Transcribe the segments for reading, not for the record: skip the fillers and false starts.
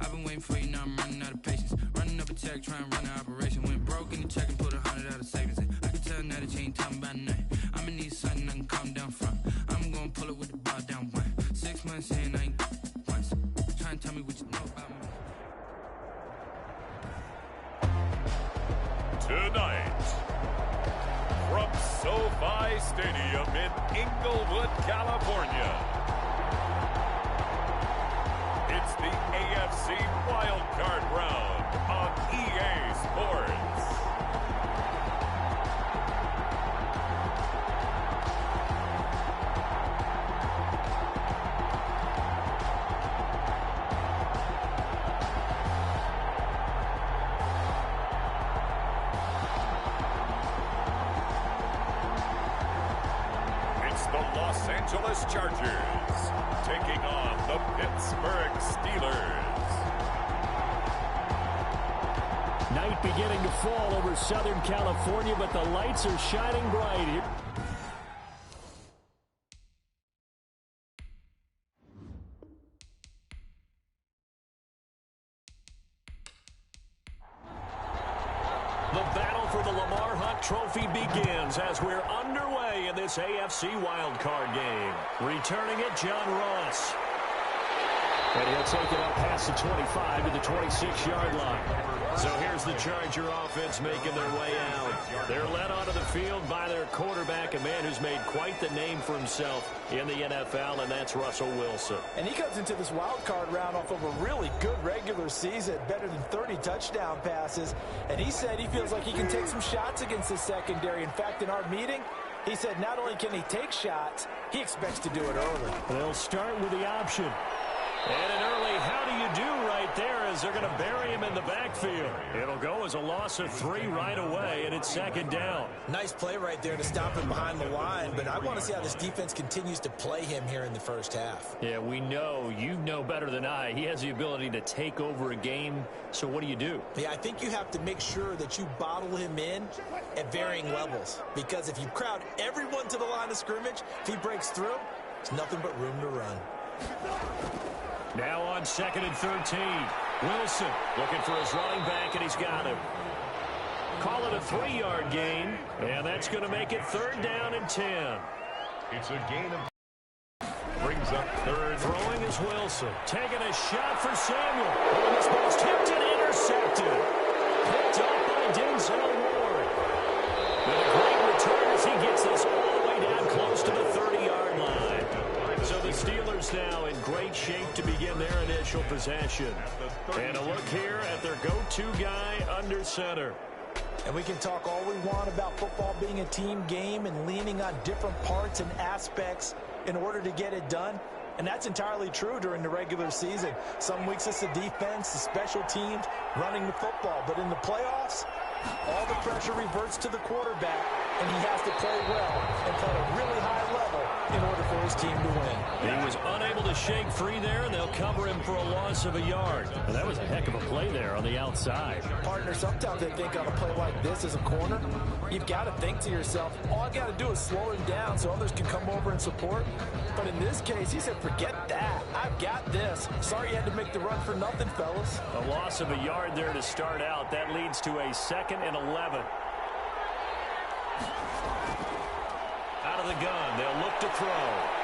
I've been waiting for you, now I'm running out of patience. Running up a check, trying to run an operation. Went broke in the check and put 100 out of savings in. I can tell now that you ain't talking about nothing. I'ma need something I can calm down from. I'm gonna pull it with the bar down one. 6 months in, I ain't once. Try and tell me what you know about me. Tonight, from SoFi Stadium in Inglewood, California, it's the AFC Wildcard Round on EA Sports. Los Angeles Chargers taking on the Pittsburgh Steelers. Night beginning to fall over Southern California, but the lights are shining bright here. The battle for the Lamar Hunt Trophy begins as we're underway in this AFC wildcard game. Returning it, John Ross. And he'll take it up past the 25 to the 26-yard line. So here's the Charger offense making their way out. They're led onto the field by their quarterback, a man who's made quite the name for himself in the NFL, and that's Russell Wilson. And he comes into this wild card round off of a really good regular season, better than 30 touchdown passes. And he said he feels like he can take some shots against the secondary. In fact, in our meeting, he said not only can he take shots, he expects to do it early. They'll start with the option. And an early how do you do right there as they're going to bury him in the backfield. It'll go as a loss of 3 right away, and it's second down. Nice play right there to stop him behind the line, but I want to see how this defense continues to play him here in the first half. Yeah, we know, you know better than I, he has the ability to take over a game, so what do you do? Yeah, I think you have to make sure that you bottle him in at varying levels, because if you crowd everyone to the line of scrimmage, if he breaks through, there's nothing but room to run. Now on 2nd and 13. Wilson looking for his running back, and he's got him. Call it a 3-yard gain, and that's going to make it 3rd down and 10. It's a gain of... Brings up 3rd. Throwing is Wilson. Taking a shot for Samuel. And this ball's tipped and intercepted. Picked up by Denzel Ward. With a great return as he gets this all the way down close to the 30-yard line. So the Steelers now in great shape to begin their initial possession. And a look here at their go-to guy under center. And we can talk all we want about football being a team game and leaning on different parts and aspects in order to get it done. And that's entirely true during the regular season. Some weeks it's the defense, the special teams, running the football. But in the playoffs, all the pressure reverts to the quarterback, and he has to play well and play at a really high level in order for his team to win. He was unable to shake free there, and they'll cover him for a loss of a yard. And that was a heck of a play there on the outside. Partner, sometimes I think on a play like this as a corner, you've got to think to yourself, all I got to do is slow him down so others can come over and support. But in this case, he said, forget that. I've got this. Sorry you had to make the run for nothing, fellas. A loss of a yard there to start out. That leads to a 2nd and 11. Out of the gun, they'll look to throw.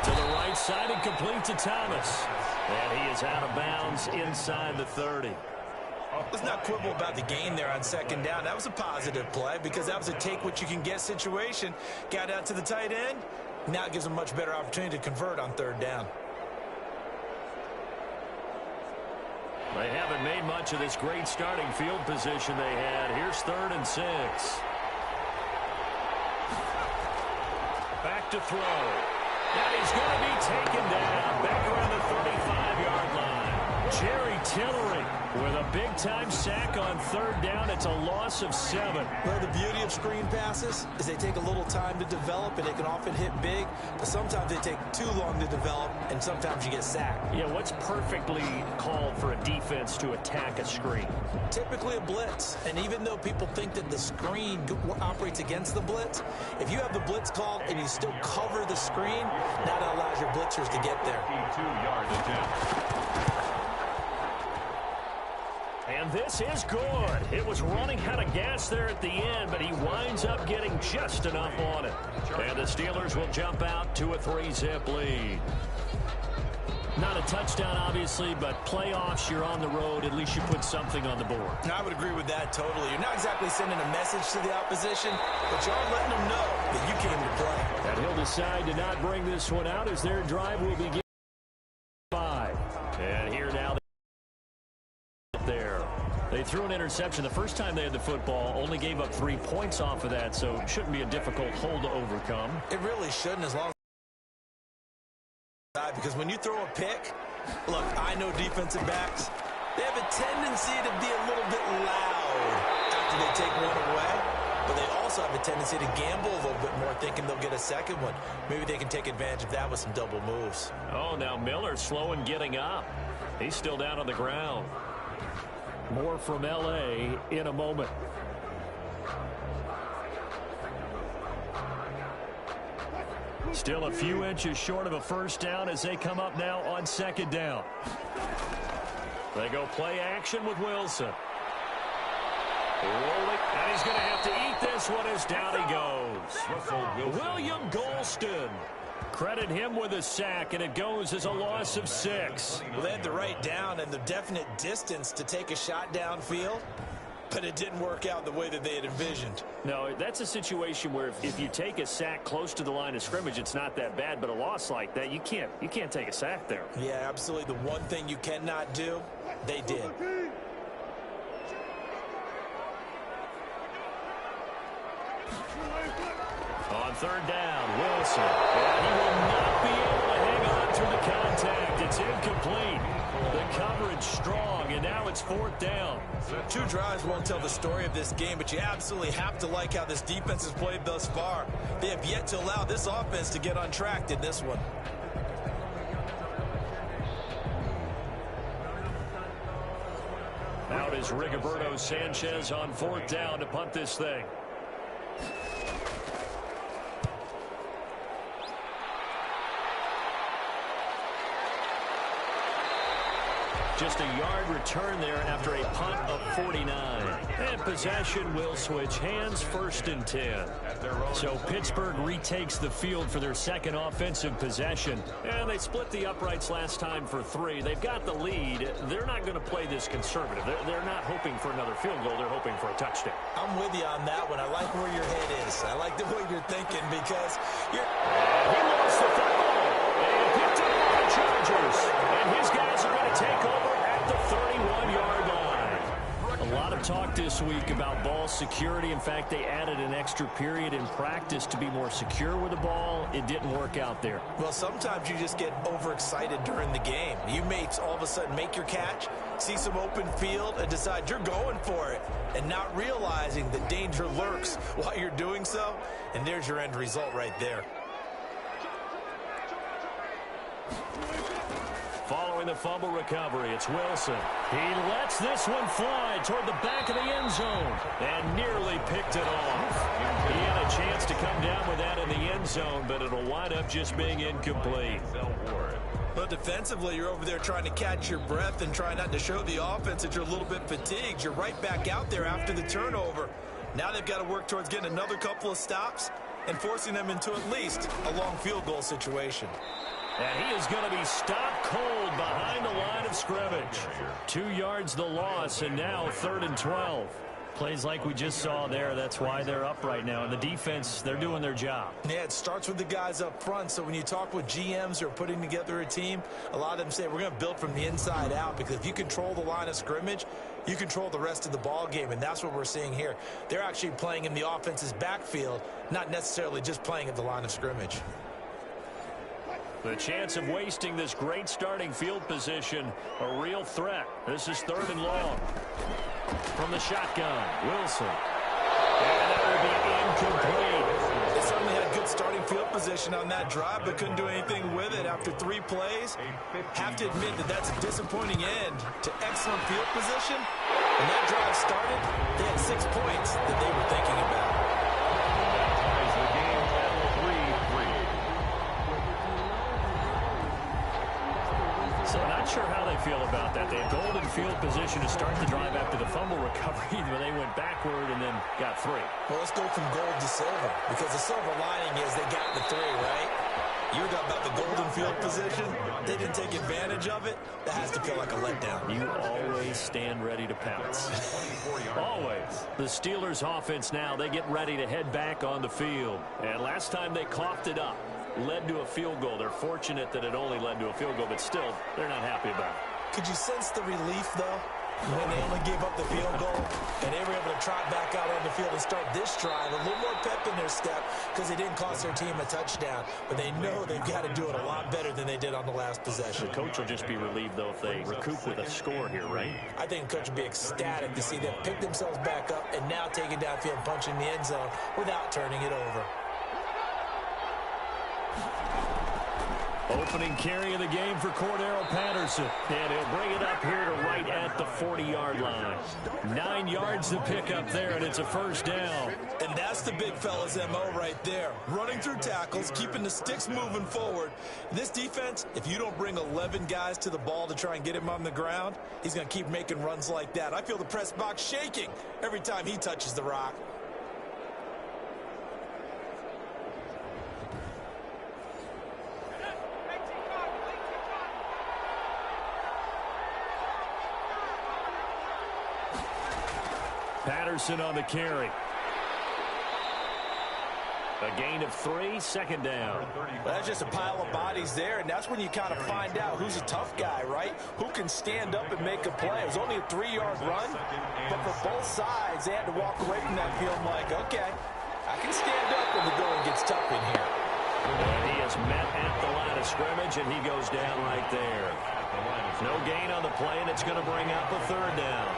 To the right side and complete to Thomas. And he is out of bounds inside the 30. Let's not quibble about the gain there on 2nd down. That was a positive play because that was a take-what-you-can-get situation. Got out to the tight end. Now it gives them a much better opportunity to convert on 3rd down. They haven't made much of this great starting field position they had. Here's 3rd and 6. Back to throw. And he's going to be taken down back around the 35-yard line. Jerry Tillery with a big-time sack on 3rd down. It's a loss of 7. Well, the beauty of screen passes is they take a little time to develop, and they can often hit big, but sometimes they take too long to develop, and sometimes you get sacked. Yeah, what's perfectly called for a defense to attack a screen? Typically a blitz, and even though people think that the screen operates against the blitz, if you have the blitz called and you still cover the screen, that allows your blitzers to get there. 52 yards attempt. And this is good. It was running out of gas there at the end, but he winds up getting just enough on it. And the Steelers will jump out to a 3-zip lead. Not a touchdown, obviously, but playoffs, you're on the road. At least you put something on the board. I would agree with that totally. You're not exactly sending a message to the opposition, but you are letting them know that you came to play. And he'll decide to not bring this one out as their drive will begin. 5. And here now there. They threw an interception. The first time they had the football, only gave up 3 points off of that, so it shouldn't be a difficult hole to overcome. It really shouldn't, as long as because when you throw a pick, look, I know defensive backs, they have a tendency to be a little bit loud after they take one away, but they also have a tendency to gamble a little bit more, thinking they'll get a second one. Maybe they can take advantage of that with some double moves. Oh, now Miller slow in getting up. He's still down on the ground. More from L.A. in a moment. Still a few inches short of a first down as they come up now on second down. They go play action with Wilson. Rolling, and he's going to have to eat this one as down he goes. William Golston. Credit him with a sack, and it goes as a loss of 6. Well, they had the right down and the definite distance to take a shot downfield, but it didn't work out the way that they had envisioned. No, that's a situation where if you take a sack close to the line of scrimmage, it's not that bad, but a loss like that, you can't take a sack there. Yeah, absolutely. The one thing you cannot do, they did. On third down, Wilson. And he will not be able to hang on through the contact. It's incomplete. The coverage strong, and now it's fourth down. 2 drives won't tell the story of this game, but you absolutely have to like how this defense has played thus far. They have yet to allow this offense to get on track in this one. Out is Rigoberto Sanchez on fourth down to punt this thing. Just a yard return there after a punt of 49. And possession will switch hands, 1st and 10. So Pittsburgh retakes the field for their second offensive possession. And they split the uprights last time for 3. They've got the lead. They're not going to play this conservative. They're not hoping for another field goal. They're hoping for a touchdown. I'm with you on that one. I like where your head is. I like the way you're thinking because you're... He lost the football. And picked up by the Chargers. And his guys are going to take over at the 31-yard line. A lot of talk this week about ball security. In fact, they added an extra period in practice to be more secure with the ball. It didn't work out there. Well, sometimes you just get overexcited during the game. You may all of a sudden make your catch, see some open field, and decide you're going for it, and not realizing the danger lurks while you're doing so. And there's your end result right there. Following the fumble recovery, it's Wilson. He lets this one fly toward the back of the end zone and nearly picked it off. He had a chance to come down with that in the end zone, but it'll wind up just being incomplete. But defensively, you're over there trying to catch your breath and try not to show the offense that you're a little bit fatigued. You're right back out there after the turnover. Now they've got to work towards getting another couple of stops and forcing them into at least a long field goal situation. And he is going to be stopped cold behind the line of scrimmage. 2 yards the loss, and now 3rd and 12. Plays like we just saw there. That's why they're up right now. And the defense, they're doing their job. Yeah, it starts with the guys up front. So when you talk with GMs who are putting together a team, a lot of them say we're going to build from the inside out, because if you control the line of scrimmage, you control the rest of the ball game, and that's what we're seeing here. They're actually playing in the offense's backfield, not necessarily just playing at the line of scrimmage. The chance of wasting this great starting field position, a real threat. This is 3rd and long. From the shotgun, Wilson. And that will be incomplete. They certainly had good starting field position on that drive, but couldn't do anything with it after 3 plays. Have to admit that that's a disappointing end to excellent field position. When that drive started, they had 6 points that they were thinking about. So not sure how they feel about that. They have golden field position to start the drive after the fumble recovery, but they went backward and then got 3. Well, let's go from gold to silver, because the silver lining is they got the 3, right? You were talking about the golden field position. They didn't take advantage of it. That has to feel like a letdown. You always stand ready to pounce. Always. The Steelers offense now, they get ready to head back on the field. And last time they coughed it up, led to a field goal. They're fortunate that it only led to a field goal, but still, they're not happy about it. Could you sense the relief, though, when they only gave up the field goal and they were able to trot back out on the field and start this drive? A little more pep in their step because they didn't cost their team a touchdown, but they know they've got to do it a lot better than they did on the last possession. The coach will just be relieved, though, if they recoup with a score here, right? I think the coach will be ecstatic to see them pick themselves back up and now take it downfield and punch in the end zone without turning it over. Opening carry of the game for Cordero Patterson. And he'll bring it up here to right at the 40-yard line. 9 yards to pick up there, and it's a first down. And that's the big fella's MO right there. Running through tackles, keeping the sticks moving forward. This defense, if you don't bring 11 guys to the ball to try and get him on the ground, he's going to keep making runs like that. I feel the press box shaking every time he touches the rock. Patterson on the carry. A gain of 3, second down. Well, that's just a pile of bodies there, and that's when you kind of find out who's a tough guy, right? Who can stand up and make a play. It was only a 3-yard run, but for both sides, they had to walk away from that field like, okay, I can stand up when the going gets tough in here. And he is met at the line of scrimmage, and he goes down right there. No gain on the play, and it's going to bring up a third down.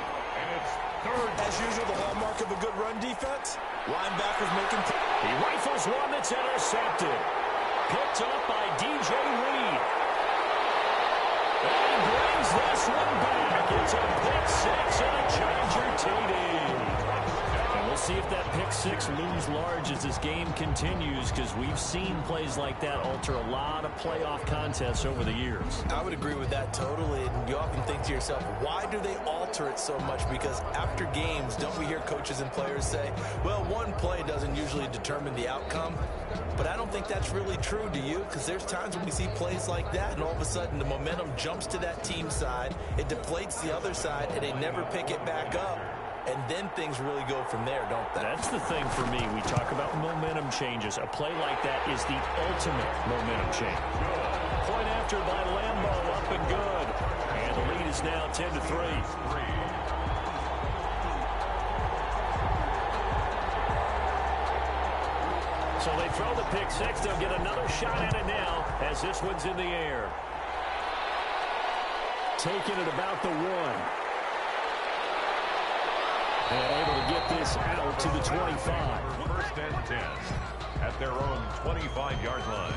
As usual, the hallmark of a good run defense, linebackers making... He rifles one that's intercepted. Picked up by DJ Reed. And he brings this one back. It's a pick 6 and a Charger TD. And we'll see if that pick 6 looms large as this game continues, because we've seen plays like that alter a lot of playoff contests over the years. I would agree with that totally, and you often think to yourself, why do they alter it so much? Because after games, don't we hear coaches and players say, well, one play doesn't usually determine the outcome? But I don't think that's really true, do you? Because there's times when we see plays like that, and all of a sudden the momentum jumps to that team side, it deflates the other side, and they never pick it back up. And then things really go from there, don't they? That's the thing for me. We talk about momentum changes. A play like that is the ultimate momentum change. Point after by Lambo, up and good. And the lead is now 10-3. So they throw the pick 6. They'll get another shot at it now as this one's in the air. Taking it about the 1. And able to get this out to the 25. First and 10 at their own 25-yard line.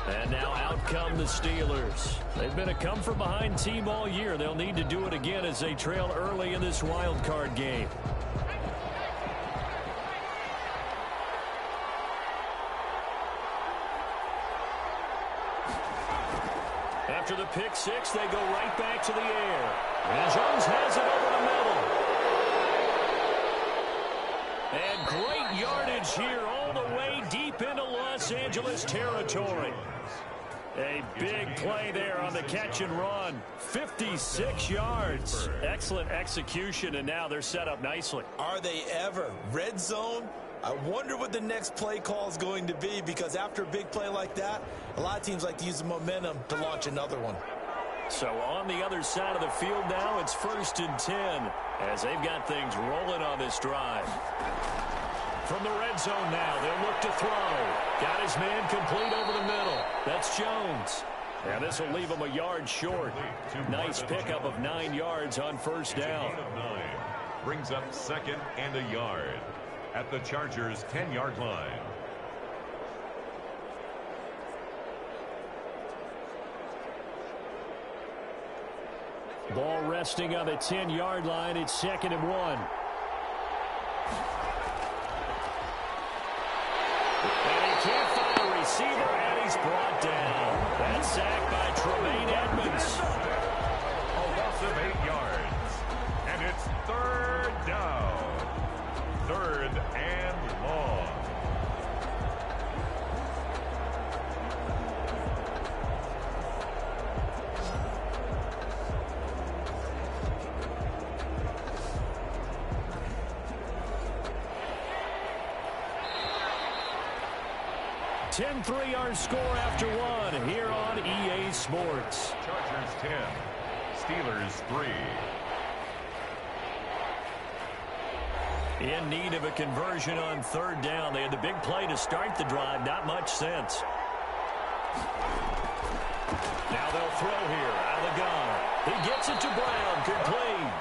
And now out come the Steelers. They've been a come-from-behind team all year. They'll need to do it again as they trail early in this wild card game. After the pick 6, they go right back to the air. And Jones has it over the middle. And great yardage here all the way deep into Los Angeles territory. A big play there on the catch and run. 56 yards. Excellent execution, and now they're set up nicely. Are they ever? Red zone? I wonder what the next play call is going to be, because after a big play like that, a lot of teams like to use the momentum to launch another one. So on the other side of the field now, it's 1st and 10 as they've got things rolling on this drive. From the red zone now, they'll look to throw. Got his man complete over the middle. That's Jones. And this will leave him a yard short. Nice pickup of 9 yards on first down. Brings up 2nd and a yard at the Chargers' 10-yard line. Ball resting on the 10-yard line. It's 2nd and 1. And he can't find a receiver, and he's brought down. That sack by Tremaine Edmonds. third down. Third and long. Our score after one here on EA Sports. Chargers 10, Steelers 3. In need of a conversion on third down. They had the big play to start the drive. Not much sense. Now they'll throw here out of the gun. He gets it to Brown. Complete.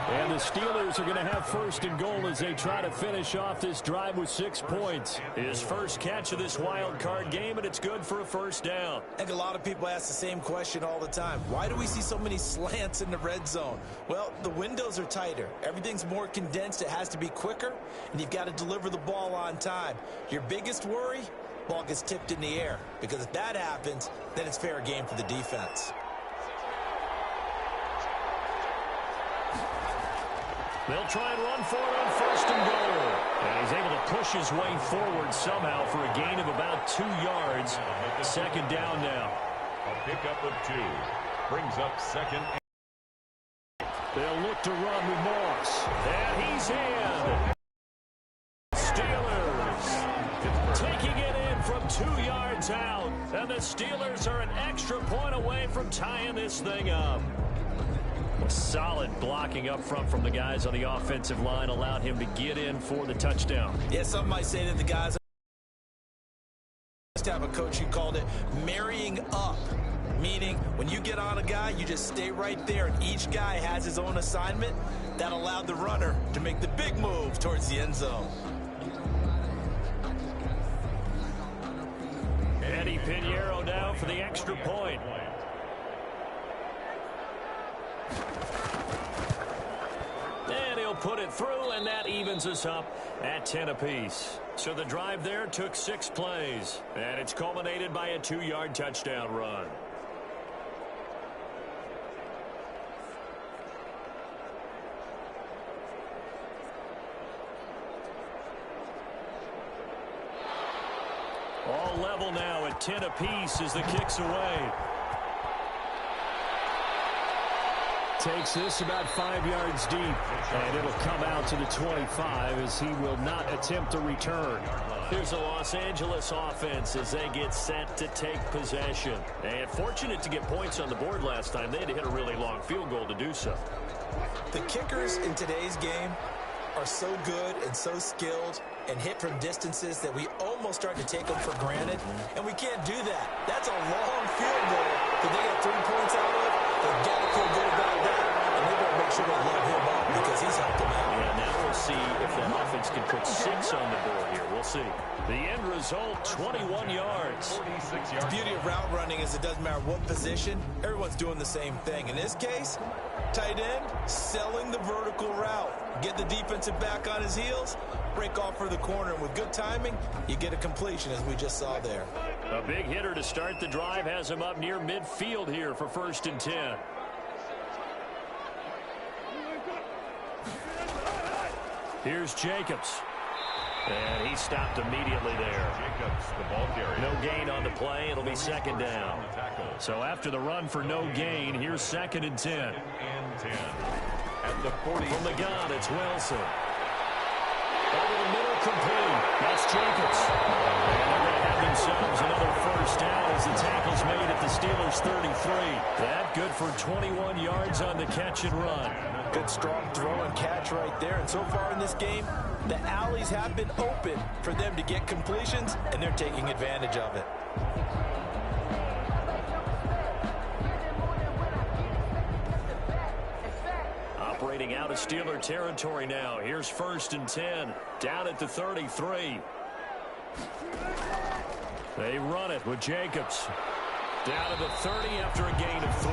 And the Steelers are going to have first and goal as they try to finish off this drive with 6 points. His first catch of this wild card game, and it's good for a first down. I think a lot of people ask the same question all the time. Why do we see so many slants in the red zone? Well, the windows are tighter. Everything's more condensed. It has to be quicker, and you've got to deliver the ball on time. Your biggest worry? Ball gets tipped in the air, because if that happens, then it's fair game for the defense. They'll try and run for it on first and goal. And he's able to push his way forward somehow for a gain of about 2 yards. Second down now. A pickup of 2. Brings up second. They'll look to run with Moss. And he's in. Steelers taking it in from 2 yards out. And the Steelers are an extra point away from tying this thing up. Solid blocking up front from the guys on the offensive line allowed him to get in for the touchdown. Yeah, some might say that the guys have a coach who called it marrying up, meaning when you get on a guy, you just stay right there, and each guy has his own assignment. That allowed the runner to make the big move towards the end zone. Eddie Pinheiro now for the extra point. And he'll put it through, and that evens us up at 10 apiece. So the drive there took 6 plays, and it's culminated by a 2-yard touchdown run. All level now at 10 apiece as the kick's away. Takes this about 5 yards deep, and it'll come out to the 25 as he will not attempt a return. Here's the Los Angeles offense as they get set to take possession. And fortunate to get points on the board last time. They had to hit a really long field goal to do so. The kickers in today's game are so good and so skilled and hit from distances that we almost start to take them for granted, and we can't do that. That's a long field goal that they get 3 points out of. They've got to feel good about that, and they better make sure they load him up because he's helped them out. Yeah, now we'll see if that offense can put 6 on the board here. We'll see. The end result, 21 yards. 46 The yards. beauty of route running is it doesn't matter what position, everyone's doing the same thing. In this case, tight end, selling the vertical route. Get the defensive back on his heels, break off for the corner, and with good timing, you get a completion as we just saw there. A big hitter to start the drive has him up near midfield here for 1st and 10. Here's Jacobs. And he stopped immediately there. Jacobs, the ball carrier. No gain on the play. It'll be second down. So after the run for no gain, here's 2nd and 10. And 10. At the 40. From the gun, it's Wilson. Over the middle, complete. That's Jacobs. And they're going to have themselves another first down as the tackle's made at the Steelers' 33. That good for 21 yards on the catch and run. Good strong throw and catch right there. And so far in this game, the alleys have been open for them to get completions, and they're taking advantage of it. Operating out of Steeler territory now. Here's 1st and 10. Down at the 33. They run it with Jacobs. Down to the 30 after a gain of 3.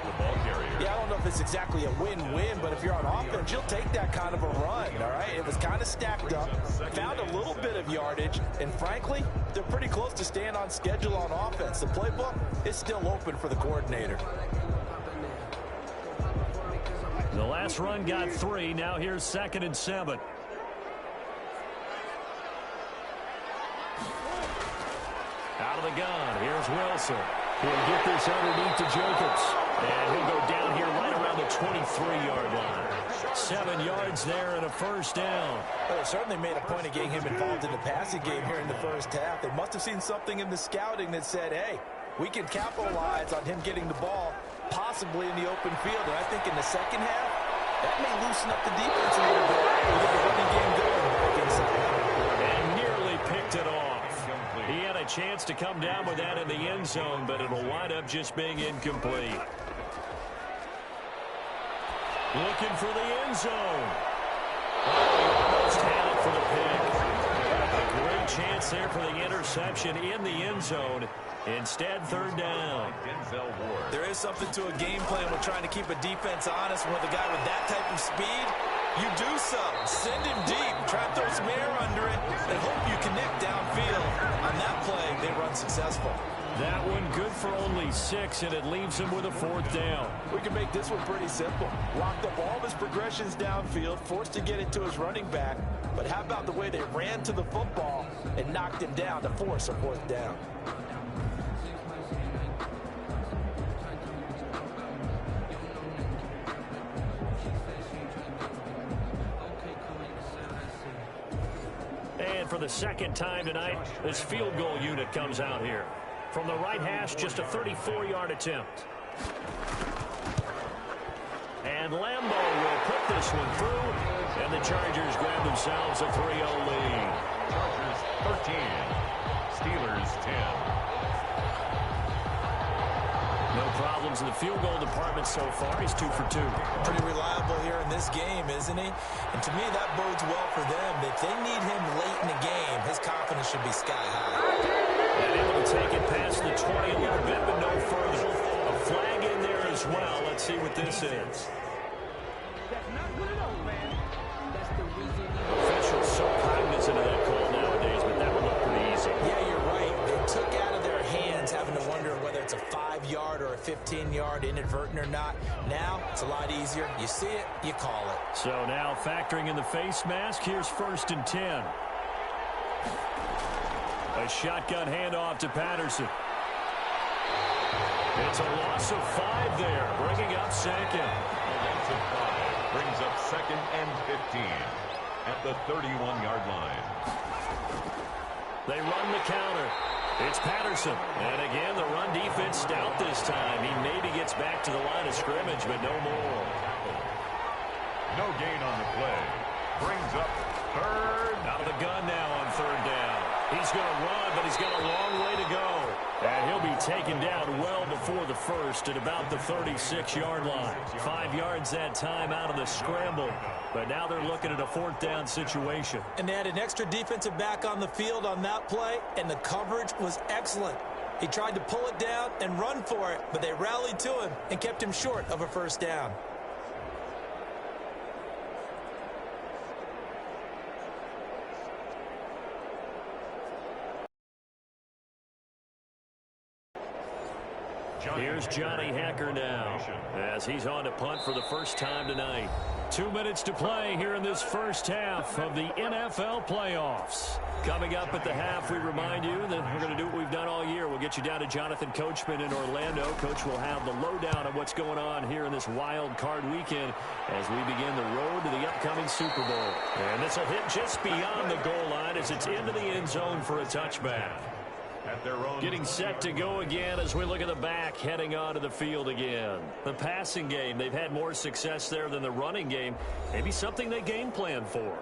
The ball carrier. Yeah, I don't know if it's exactly a win-win, but if you're on offense, you'll take that kind of a run, all right? It was kind of stacked up, found a little bit of yardage, and frankly, they're pretty close to staying on schedule on offense. The playbook is still open for the coordinator. The last run got 3. Now here's 2nd and 7. Out of the gun. Here's Wilson. He'll get this underneath to Jacobs. And he'll go down here right around the 23-yard line. 7 yards there and a first down. Well, they certainly made a point of getting him involved in the passing game here in the first half. They must have seen something in the scouting that said, hey, we can capitalize on him getting the ball, possibly in the open field. And I think in the second half, that may loosen up the defense a little bit. We get the running game going back inside. And nearly picked it off. He had a chance to come down with that in the end zone, but it'll wind up just being incomplete. Looking for the end zone. Almost had it for the pick. A great chance there for the interception in the end zone. Instead, 3rd down. There is something to a game plan. We're trying to keep a defense honest. With a guy with that type of speed, you do so. Send him deep. Try to throw some air under it and hope you connect downfield. On that play, they run successful. That one good for only 6, and it leaves him with a 4th down. We can make this one pretty simple. Locked up all of his progressions downfield, forced to get it to his running back. But how about the way they ran to the football and knocked him down to force a 4th down? And for the 2nd time tonight, this field goal unit comes out here. From the right hash, just a 34-yard attempt. And Lambeau will put this one through, and the Chargers grab themselves a 3-0 lead. Chargers 13, Steelers 10. No problems in the field goal department so far. He's 2 for 2. Pretty reliable here in this game, isn't he? And to me, that bodes well for them. If they need him late in the game, his confidence should be sky high. And able to take it past the 20 a little bit, but no further. A flag in there as well. Let's see what this is. Officials so cognizant of that call nowadays, but that would look pretty easy. Yeah, you're right. They took out of their hands having to wonder whether it's a 5-yard or a 15-yard inadvertent or not. Now, it's a lot easier. You see it, you call it. So now factoring in the face mask, here's 1st and 10. A shotgun handoff to Patterson. It's a loss of 5 there, bringing up 2nd. A loss of 5 brings up 2nd and 15 at the 31-yard line. They run the counter. It's Patterson. And again, the run defense stout this time. He maybe gets back to the line of scrimmage, but no more. No gain on the play. Brings up 3rd. Out of the gun now on 3rd down. He's going to run, but he's got a long way to go. And he'll be taken down well before the 1st at about the 36-yard line. 5 yards that time out of the scramble. But now they're looking at a 4th down situation. And they had an extra defensive back on the field on that play, and the coverage was excellent. He tried to pull it down and run for it, but they rallied to him and kept him short of a 1st down. Here's Johnny Hacker now as he's on to punt for the first time tonight. 2 minutes to play here in this first half of the NFL playoffs. Coming up at the half, we remind you that we're going to do what we've done all year. We'll get you down to Jonathan Coachman in Orlando. Coach will have the lowdown of what's going on here in this wild card weekend as we begin the road to the upcoming Super Bowl. And this will hit just beyond the goal line as it's into the end zone for a touchback. At their own. Getting set to go again as we look at the back, heading onto the field again. The passing game, they've had more success there than the running game. Maybe something they game plan for.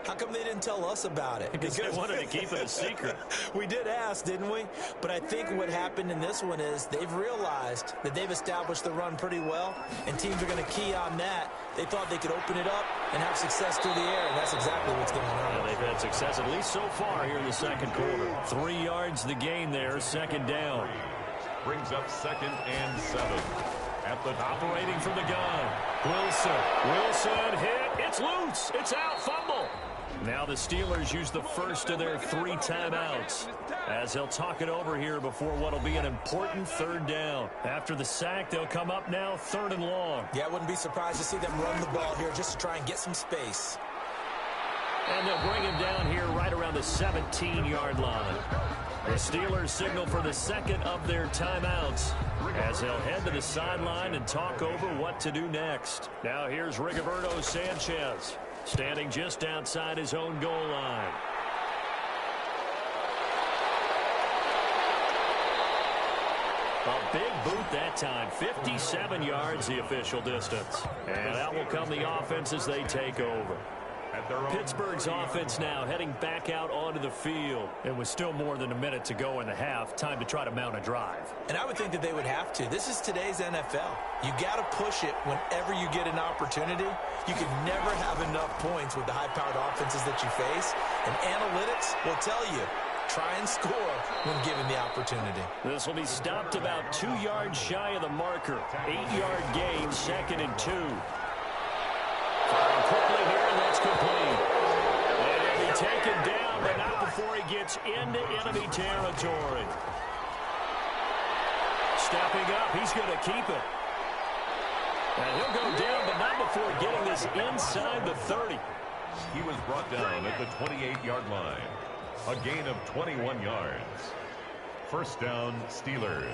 How come they didn't tell us about it? Because they wanted to keep it a secret. We did ask, didn't we? But I think what happened in this one is they've realized that they've established the run pretty well, and teams are going to key on that. They thought they could open it up and have success through the air, and that's exactly what's going on. And they've had success at least so far here in the second quarter. 3 yards the gain there, 2nd down. Brings up 2nd and 7. At the operating from the gun. Wilson hit. It's loose. It's out. Fumble. Now the Steelers use the first of their 3 timeouts as they'll talk it over here before what will be an important 3rd down. After the sack, they'll come up now 3rd and long. Yeah, I wouldn't be surprised to see them run the ball here just to try and get some space. And they'll bring him down here right around the 17-yard line. The Steelers signal for the 2nd of their timeouts as they'll head to the sideline and talk over what to do next. Now here's Rigoberto Sanchez, standing just outside his own goal line. A big boot that time, 57 yards the official distance. And out will come the offense as they take over. Pittsburgh's offense now heading back out onto the field. It was still more than a minute to go in the half. Time to try to mount a drive. And I would think that they would have to. This is today's NFL. You got to push it whenever you get an opportunity. You can never have enough points with the high-powered offenses that you face. And analytics will tell you, try and score when given the opportunity. This will be stopped about 2 yards shy of the marker. 8-yard gain, 2nd and 2. Firing quickly here, and that's complete. And he'll be taken down, but not before he gets into enemy territory. Stepping up, he's going to keep it. And he'll go down, but not before getting this inside the 30. He was brought down at the 28-yard line. A gain of 21 yards. 1st down, Steelers.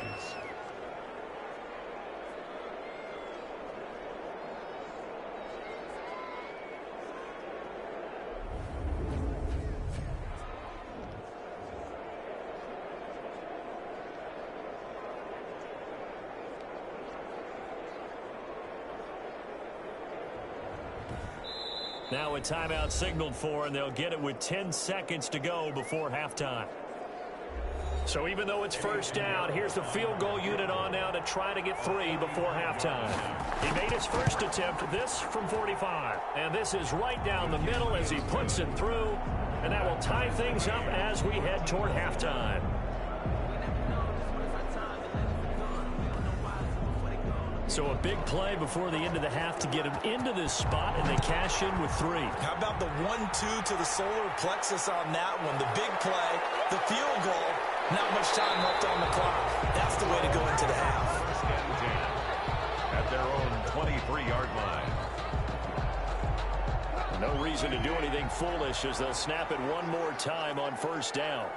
Now a timeout signaled for, and they'll get it with 10 seconds to go before halftime. So even though it's 1st down, here's the field goal unit on now to try to get 3 before halftime. He made his first attempt, this from 45. And this is right down the middle as he puts it through. And that will tie things up as we head toward halftime. So a big play before the end of the half to get him into this spot, and they cash in with 3. How about the 1-2 to the solar plexus on that one? The big play, the field goal, not much time left on the clock. That's the way to go into the half. 1st and 10 at their own 23-yard line. No reason to do anything foolish as they'll snap it one more time on 1st down.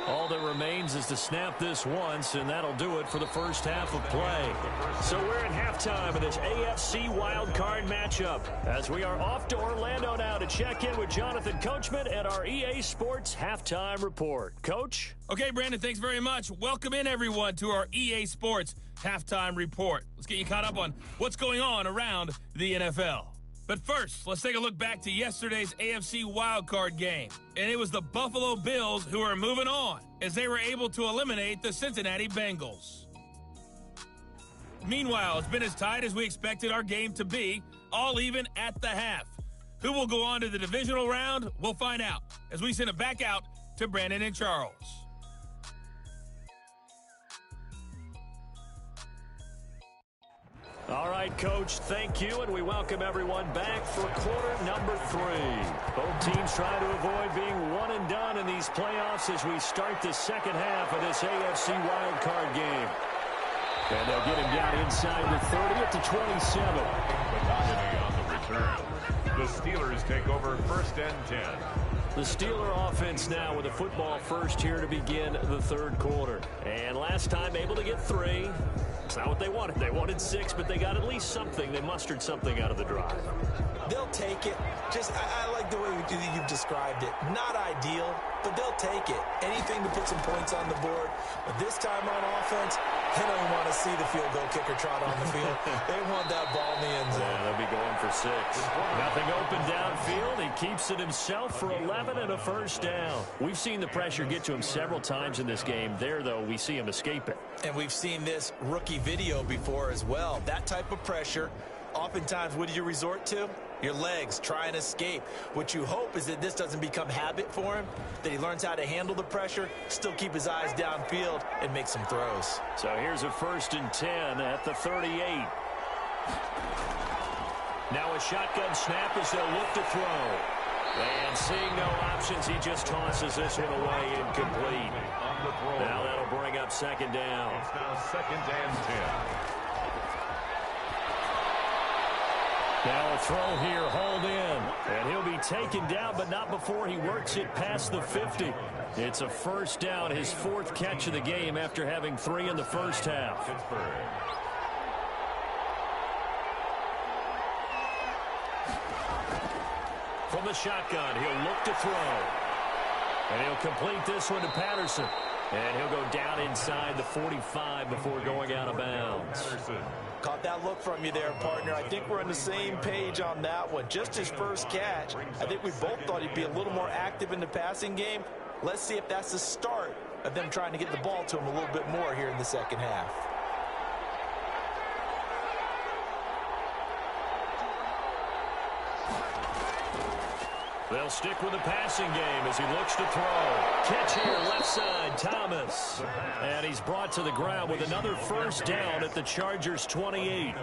All that remains is to snap this once, and that'll do it for the 1st half of play. So we're at halftime of this AFC wildcard matchup as we are off to Orlando now to check in with Jonathan Coachman at our EA Sports Halftime Report. Coach? Okay, Brandon, thanks very much. Welcome in, everyone, to our EA Sports Halftime Report. Let's get you caught up on what's going on around the NFL. But first, let's take a look back to yesterday's AFC wildcard game. And it was the Buffalo Bills who are moving on as they were able to eliminate the Cincinnati Bengals. Meanwhile, it's been as tight as we expected our game to be, all even at the half. Who will go on to the divisional round? We'll find out as we send it back out to Brandon and Charles. All right, Coach, thank you, and we welcome everyone back for quarter number 3. Both teams try to avoid being one and done in these playoffs as we start the 2nd half of this AFC wildcard game. And they'll get him down inside the 30 at the 27. But on the return, the Steelers take over 1st and 10. The Steeler offense now with a football first here to begin the 3rd quarter. And last time able to get 3. It's not what they wanted. They wanted 6, but they got at least something. They mustered something out of the drive. They'll take it. I like the way you've described it. Not ideal, but they'll take it. Anything to put some points on the board. But this time on offense, they don't even want to see the field goal kicker trot on the field. They want that ball in the end zone. Yeah, they'll be going for 6. Nothing open downfield. He keeps it himself for 11 and a 1st down. We've seen the pressure get to him several times in this game. There, though, we see him escape it. And we've seen this rookie video before as well. That type of pressure, oftentimes, what do you resort to? Your legs, try and escape. What you hope is that this doesn't become habit for him, that he learns how to handle the pressure, still keep his eyes downfield, and make some throws. So here's a 1st and 10 at the 38. Now a shotgun snap as they'll look to throw. And seeing no options, he just tosses this one away incomplete. Now that'll bring up second down. It's now 2nd and 10. Now a throw here, hauled in. And he'll be taken down, but not before he works it past the 50. It's a first down, his 4th catch of the game after having 3 in the first half. Pittsburgh. From the shotgun, he'll look to throw. And he'll complete this one to Patterson. And he'll go down inside the 45 before going out of bounds. Caught that look from you there, partner. I think we're on the same page on that one. Just his first catch. I think we both thought he'd be a little more active in the passing game. Let's see if that's the start of them trying to get the ball to him a little bit more here in the second half. They'll stick with the passing game as he looks to throw. Catch here, left side, Thomas. And he's brought to the ground with another first down at the Chargers' 28.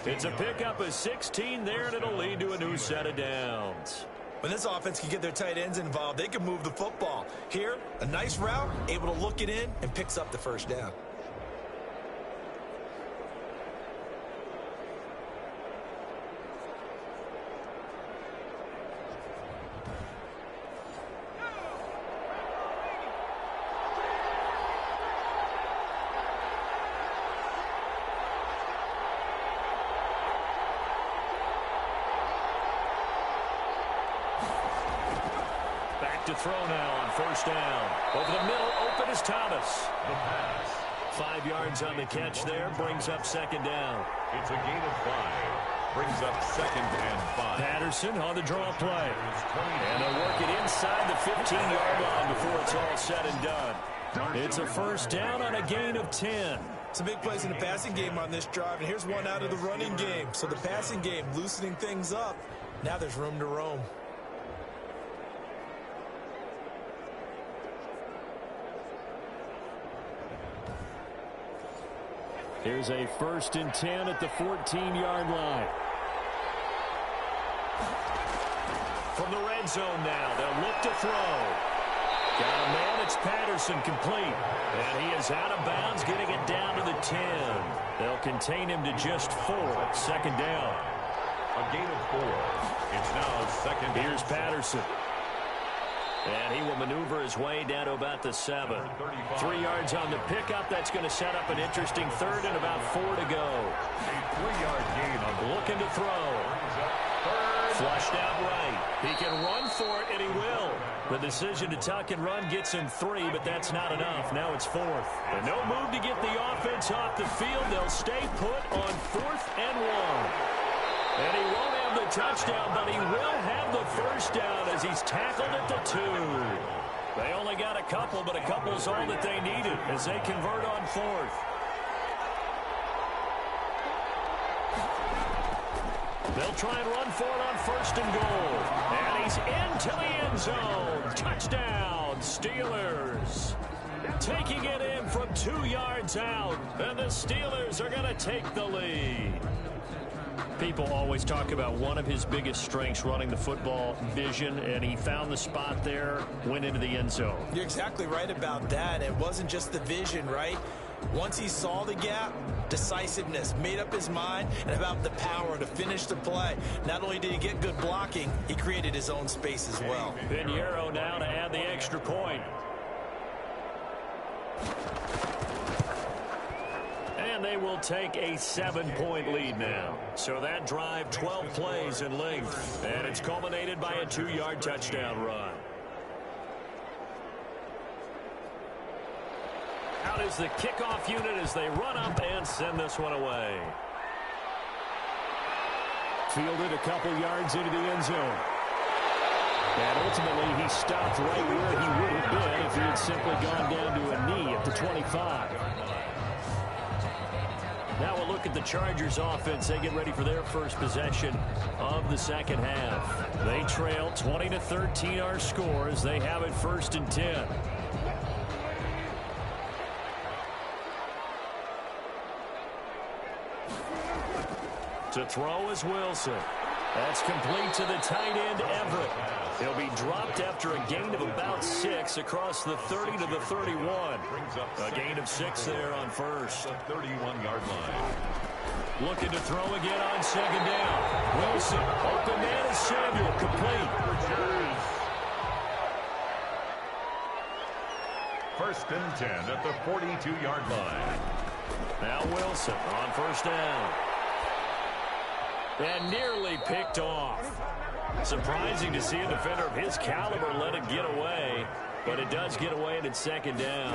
It's a pickup of 16 there, and it'll lead to a new set of downs. When this offense can get their tight ends involved, they can move the football. Here, a nice route, able to look it in, and picks up the first down. To throw now on first down. Over the middle, open is Thomas. The pass. 5 yards on the catch there, brings up second down. It's a gain of 5. Brings up 2nd and 5. Patterson on the draw play. And they'll work it inside the 15-yard line before it's all said and done. It's a first down on a gain of 10. Some big plays in the passing game on this drive, and here's one out of the running game. So the passing game loosening things up. Now there's room to roam. Here's a 1st and 10 at the 14-yard line. From the red zone now, they'll look to throw. Got a man, it's Patterson, complete. And he is out of bounds, getting it down to the 10. They'll contain him to just 4. Second down. A gain of 4. It's now 2nd. Here's Patterson. And he will maneuver his way down to about the 7. 3 yards on the pickup. That's going to set up an interesting 3rd and about 4 to go. A 3-yard gain on looking to throw. Flushed out right. He can run for it, and he will. The decision to tuck and run gets him 3, but that's not enough. Now it's 4th. And no move to get the offense off the field. They'll stay put on 4th and 1. And he won't have the touchdown, but he will have the first down as he's tackled at the 2. They only got a couple, but a couple's all that they needed as they convert on 4th. They'll try and run for it on 1st and goal. And he's into the end zone. Touchdown, Steelers. Taking it in from 2 yards out. And the Steelers are going to take the lead. People always talk about one of his biggest strengths, running the football, vision, and he found the spot there, went into the end zone. You're exactly right about that. It wasn't just the vision, right? Once he saw the gap, decisiveness, made up his mind, and about the power to finish the play. Not only did he get good blocking, he created his own space as well. Pinheiro now to add the extra point. And they will take a 7-point lead now. So that drive, 12 plays in length. And it's culminated by a 2-yard touchdown run. Out is the kickoff unit as they run up and send this one away. Fielded a couple yards into the end zone. And ultimately he stopped right where he would have been if he had simply gone down to a knee at the 25. Now we'll look at the Chargers offense. They get ready for their first possession of the second half. They trail 20-13 our score as they have it 1st and 10. To throw is Wilson. That's complete to the tight end, Everett. He'll be dropped after a gain of about 6 across the 30 to the 31. A gain of 6 there on first. The 31-yard line. Looking to throw again on second down. Wilson, open man is Samuel, complete. First and 10 at the 42-yard line. Now Wilson on first down. And nearly picked off. Surprising to see a defender of his caliber let it get away, but it does get away and it's second down.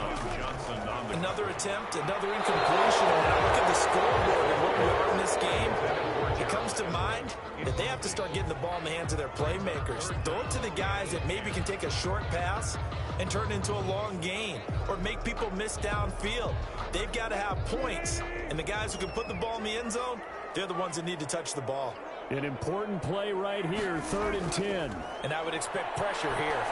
Another attempt, another incompletion, and now look at the scoreboard and what we are in this game. It comes to mind that they have to start getting the ball in the hands of their playmakers. Throw it to the guys that maybe can take a short pass and turn it into a long gain or make people miss downfield. They've got to have points, and the guys who can put the ball in the end zone, they're the ones that need to touch the ball. An important play right here, 3rd and 10. And I would expect pressure here.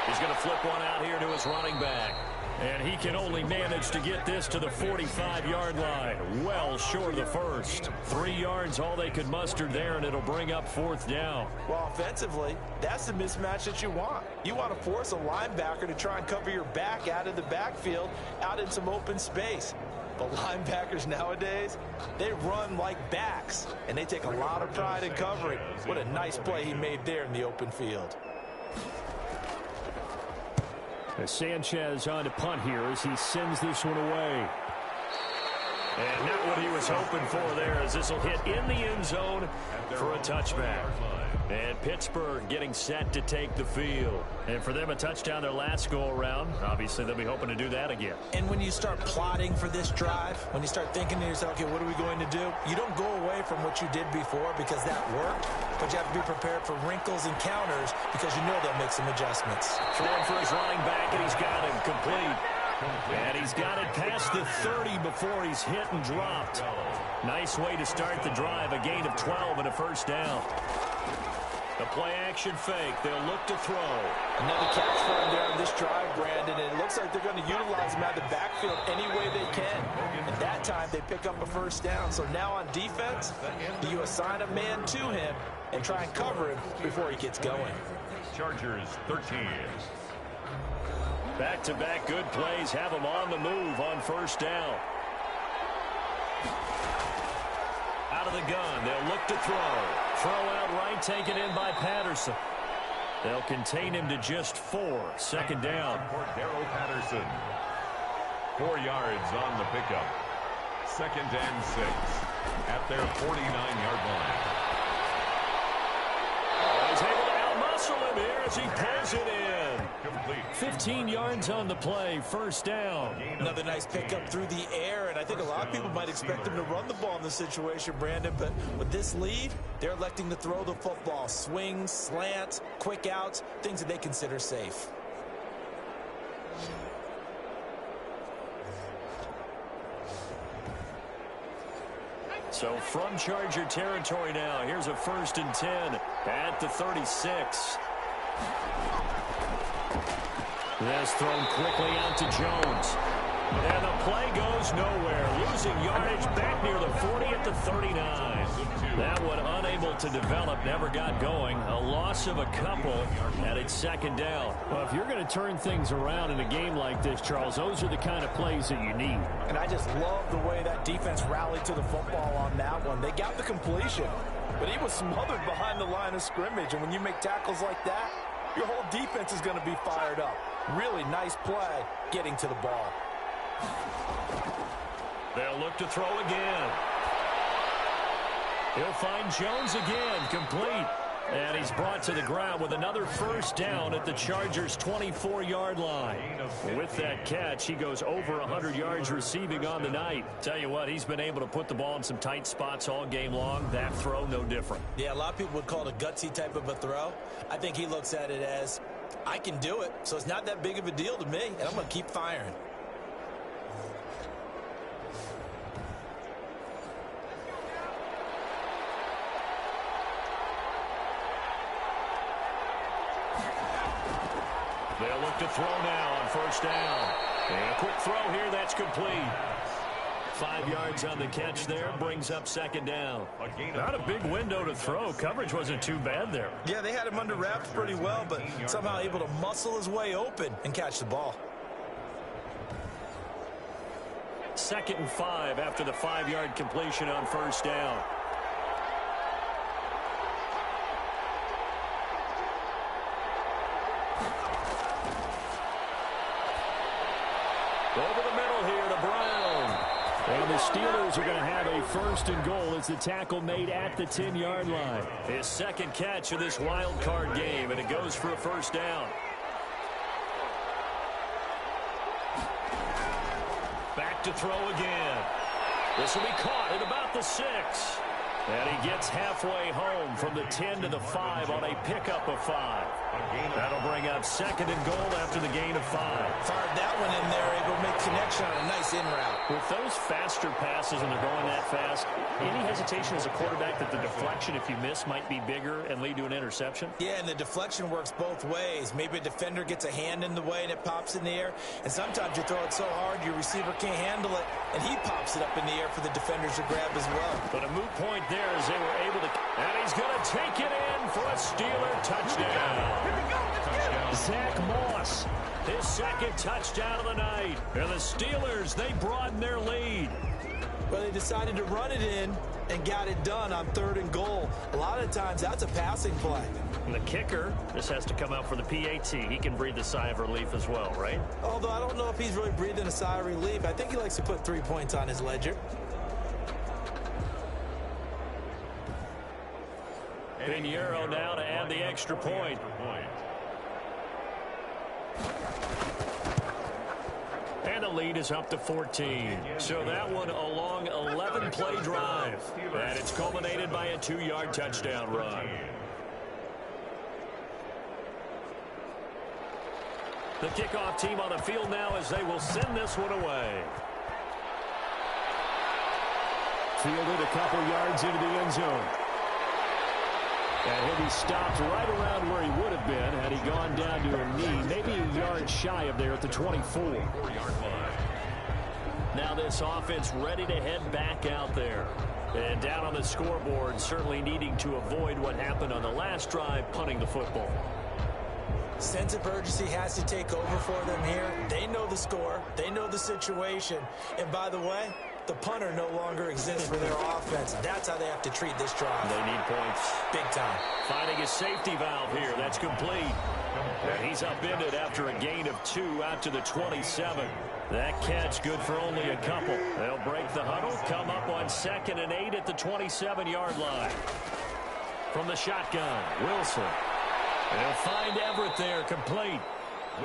He's going to flip one out here to his running back. And he can only manage to get this to the 45-yard line. Well short of the first. 3 yards, all they could muster there, and it'll bring up 4th down. Well, offensively, that's the mismatch that you want. You want to force a linebacker to try and cover your back out of the backfield, out in some open space. But linebackers nowadays, they run like backs, and they take a lot of pride in covering. What a nice play he made there in the open field. As Sanchez on to punt here as he sends this one away. And not what he was hoping for there, as this will hit in the end zone for a touchback. And Pittsburgh getting set to take the field. And for them, a touchdown their last go-around. Obviously, they'll be hoping to do that again. And when you start plotting for this drive, when you start thinking to yourself, okay, what are we going to do? You don't go away from what you did before because that worked, but you have to be prepared for wrinkles and counters because you know they'll make some adjustments. Throwing for his running back, and he's got him complete. And he's got it past the 30 before he's hit and dropped. Nice way to start the drive, a gain of 12 and a first down. The play-action fake. They'll look to throw. Another catch for him there on this drive, Brandon. And it looks like they're going to utilize him out of the backfield any way they can. And that time, they pick up a first down. So now on defense, do you assign a man to him and try and cover him before he gets going? Chargers 13. Back-to-back good plays have them on the move on first down. Out of the gun, they'll look to throw. Throw out right, taken in by Patterson. They'll contain him to just 4. Second down. Darrell Patterson. 4 yards on the pickup. 2nd and 6 at their 49-yard line. He's able to outmuscle him here as he pulls it in. Complete. 15 yards on the play, first down. Another nice pickup through the air, and I think a lot of people might expect him to run the ball in this situation, Brandon, but with this lead, they're electing to throw the football. Swings, slants, quick outs, things that they consider safe. So from Charger territory now, here's a 1st and 10 at the 36. This thrown quickly out to Jones. And the play goes nowhere. Losing yardage back near the 40 at the 39. That one unable to develop, never got going. A loss of a couple, and it's second down. Well, if you're going to turn things around in a game like this, Charles, those are the kind of plays that you need. And I just love the way that defense rallied to the football on that one. They got the completion, but he was smothered behind the line of scrimmage. And when you make tackles like that, your whole defense is going to be fired up. Really nice play getting to the ball. They'll look to throw again. He'll find Jones again, complete. And he's brought to the ground with another first down at the Chargers' 24-yard line. With that catch, he goes over 100 yards receiving on the night. Tell you what, he's been able to put the ball in some tight spots all game long. That throw, no different. Yeah, a lot of people would call it a gutsy type of a throw. I think he looks at it as, I can do it, so it's not that big of a deal to me, and I'm going to keep firing. They'll look to throw now on first down. And a quick throw here, that's complete. 5 yards on the catch there. Brings up second down. Not a big window to throw. Coverage wasn't too bad there. Yeah, they had him under wraps pretty well, but somehow able to muscle his way open and catch the ball. 2nd and 5 after the 5-yard completion on first down. Over the middle here to Brown. And the Steelers are going to have a 1st and goal as the tackle made at the 10-yard line. His 2nd catch of this wild card game, and it goes for a 1st down. Back to throw again. This will be caught at about the 6. And he gets halfway home from the 10 to the 5 on a pickup of 5. That'll bring up 2nd and goal after the gain of 5. Fired that one in there, able to make connection on a nice in route. With those faster passes when they're going that fast, any hesitation as a quarterback that the deflection, if you miss, might be bigger and lead to an interception? Yeah, and the deflection works both ways. Maybe a defender gets a hand in the way and it pops in the air. And sometimes you throw it so hard your receiver can't handle it, and he pops it up in the air for the defenders to grab as well. But a moot point there as they were able to... And he's going to take it in for a Steeler touchdown. Zach Moss. His 2nd touchdown of the night. And the Steelers, they broaden their lead. Well, they decided to run it in and got it done on 3rd and goal. A lot of times that's a passing play. And the kicker, this has to come out for the PAT. He can breathe a sigh of relief as well, right? Although I don't know if he's really breathing a sigh of relief. I think he likes to put 3 points on his ledger. Pinheiro now to add the extra point. And the lead is up to 14. So that one a long 11-play drive. And it's culminated by a 2-yard touchdown run. The kickoff team on the field now as they will send this one away. Fielded a couple yards into the end zone. And he'll be stopped right around where he would have been had he gone down to a knee, maybe a yard shy of there at the 24. Now this offense ready to head back out there. And down on the scoreboard, certainly needing to avoid what happened on the last drive, punting the football. Sense of urgency has to take over for them here. They know the score. They know the situation. And by the way, the punter no longer exists for their offense. That's how they have to treat this drive. They need points. Big time. Finding a safety valve here. That's complete. And he's upended after a gain of 2 out to the 27. That catch good for only a couple. They'll break the huddle, come up on 2nd and 8 at the 27-yard line. From the shotgun, Wilson. They'll find Everett there, complete.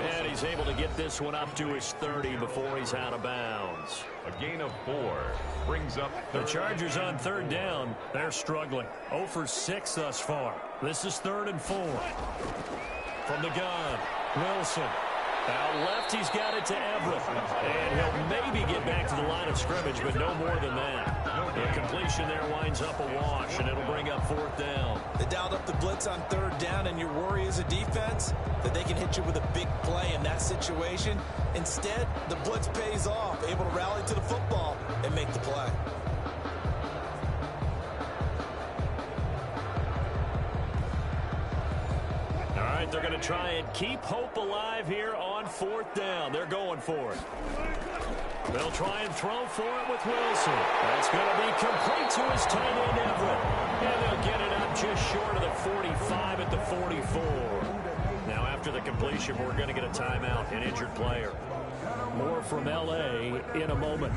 And he's able to get this one up to his 30 before he's out of bounds. A gain of 4 brings up the Chargers on 3rd down. They're struggling. 0 for 6 thus far. This is 3rd and 4. From the gun, Wilson. Out left, he's got it to Everett. And he'll maybe get back to the line of scrimmage, but no more than that. The completion there winds up a wash, and it'll bring up 4th down. They dialed up the blitz on 3rd down, and your worry as a defense that they can hit you with a big play in that situation. Instead, the blitz pays off, able to rally to the football and make the play. All right, they're going to try and keep hope alive here on 4th down. They're going for it. They'll try and throw for it with Wilson. That's going to be complete to his tight end, Everett. And they'll get it up just short of the 45 at the 44. Now, after the completion, we're going to get a timeout, an injured player. More from L.A. in a moment.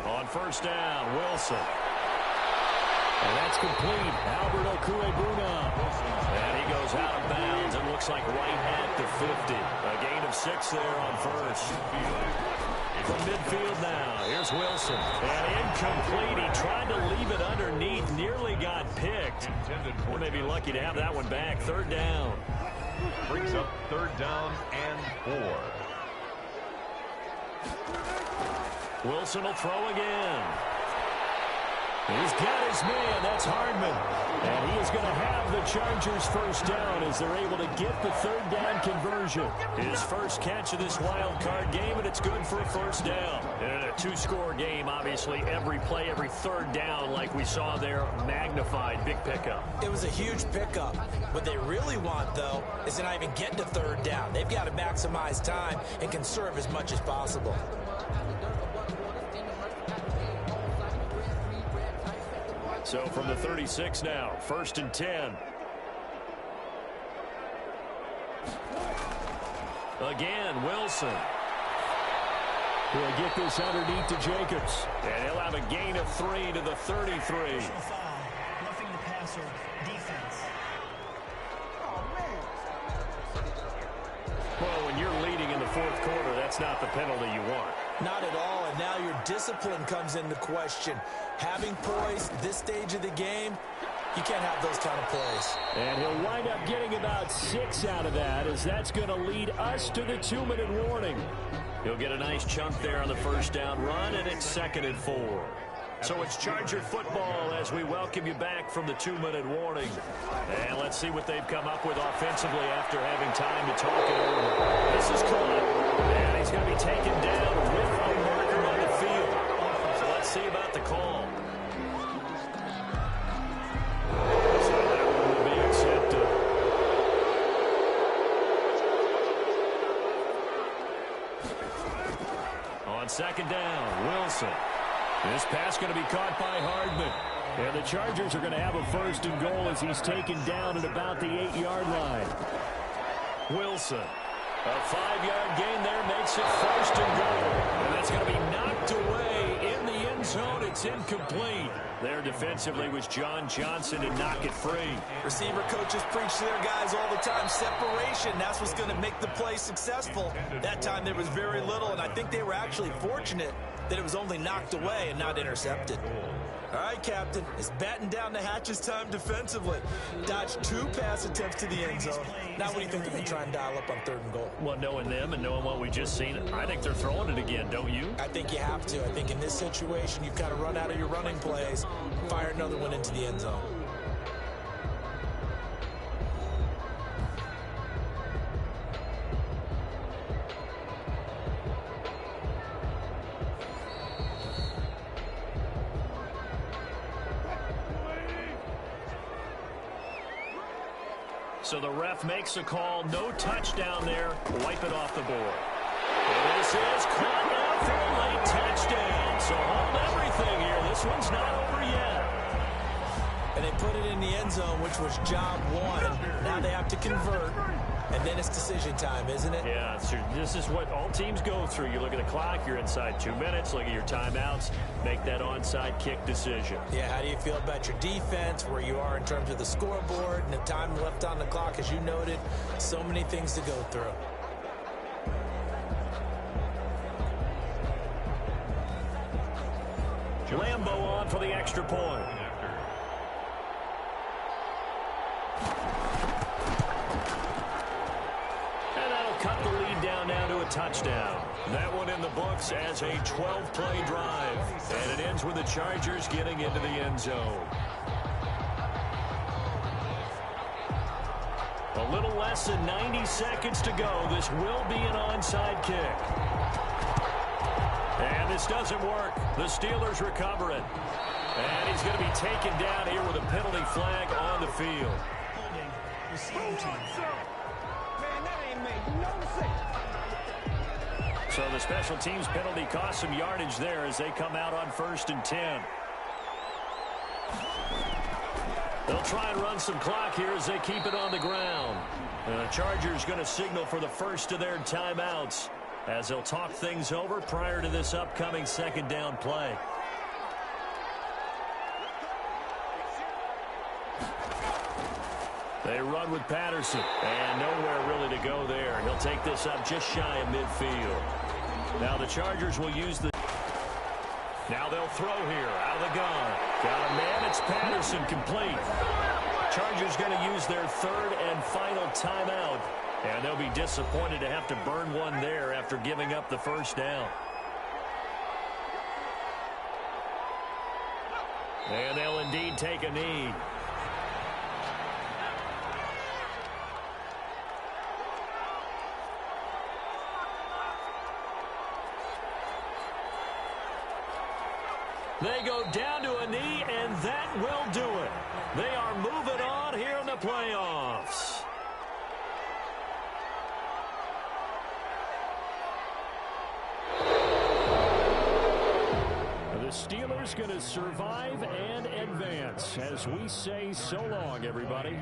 On 1st down, Wilson. And that's complete. Albert Okuegbuna. And he goes out of bounds. It looks like right at the 50. A gain of 6 there on 1st. From midfield now, here's Wilson. And incomplete. He tried to leave it underneath. Nearly got picked. They may be lucky to have that one back. 3rd down. Brings up 3rd down and 4. Wilson will throw again. He's got his man. That's Hardman. And he is going to have the Chargers first down as they're able to get the third down conversion. His first catch of this wild card game, and it's good for a first down. And in a two-score game, obviously, every play, every third down, like we saw there, magnified. Big pickup. It was a huge pickup. What they really want, though, is to not even get to third down. They've got to maximize time and conserve as much as possible. So from the 36 now, 1st and 10. Again, Wilson. He'll get this underneath to Jacobs. And he'll have a gain of 3 to the 33. Roughing the passer, defense. Well, when you're leading in the fourth quarter, that's not the penalty you want. Not at all, and now your discipline comes into question. Having poise this stage of the game, you can't have those kind of plays. And he'll wind up getting about 6 out of that, as that's going to lead us to the 2-minute warning. He'll get a nice chunk there on the first down run, and it's 2nd and 4. So it's Charger football as we welcome you back from the 2-minute warning. And let's see what they've come up with offensively after having time to talk it over. This is caught, and he's going to be taken down with a marker on the field. So let's see about the call. So that one will be accepted. On 2nd down, Wilson. This pass going to be caught by Hardman. And the Chargers are going to have a 1st and goal as he's taken down at about the 8-yard line. Wilson. A 5-yard gain there makes it 1st and goal. And that's going to be knocked away in the end zone. It's incomplete. There defensively was John Johnson to knock it free. Receiver coaches preach to their guys all the time. Separation, that's what's going to make the play successful. That time there was very little, and I think they were actually fortunate that it was only knocked away and not intercepted. All right, Captain, it's batten down the hatches time defensively. Dodged 2 pass attempts to the end zone. Now what do you think they're going to try and dial up on 3rd and goal? Well, knowing them and knowing what we just seen, I think they're throwing it again, don't you? I think you have to. I think in this situation, you've got to run out of your running plays, fire another one into the end zone. So the ref makes a call. No touchdown there. Wipe it off the board. And this is caught now for a late touchdown. So hold everything here. This one's not over yet. And they put it in the end zone, which was job 1. Now they have to convert. And then it's decision time, isn't it? Yeah, so this is what all teams go through. You look at the clock, you're inside 2 minutes, look at your timeouts, make that onside kick decision. Yeah, how do you feel about your defense, where you are in terms of the scoreboard, and the time left on the clock, as you noted? So many things to go through. Lambo on for the extra point. Cut the lead down now to a touchdown. That one in the books as a 12-play drive. And it ends with the Chargers getting into the end zone. A little less than 90 seconds to go. This will be an onside kick. And this doesn't work. The Steelers recover it. And he's going to be taken down here with a penalty flag on the field. Holding, receiving team. So the special teams penalty cost some yardage there as they come out on 1st and 10. They'll try and run some clock here as they keep it on the ground. And the Chargers going to signal for the first of their timeouts as they'll talk things over prior to this upcoming 2nd down play. They run with Patterson, and nowhere really to go there. He'll take this up just shy of midfield. Now the Chargers will use the... Now they'll throw here out of the gun. Got a man, it's Patterson, complete. Chargers going to use their 3rd and final timeout, and they'll be disappointed to have to burn one there after giving up the first down. And they'll indeed take a knee. They go down to a knee, and that will do it. They are moving on here in the playoffs. The Steelers going to survive and advance as we say so long, everybody.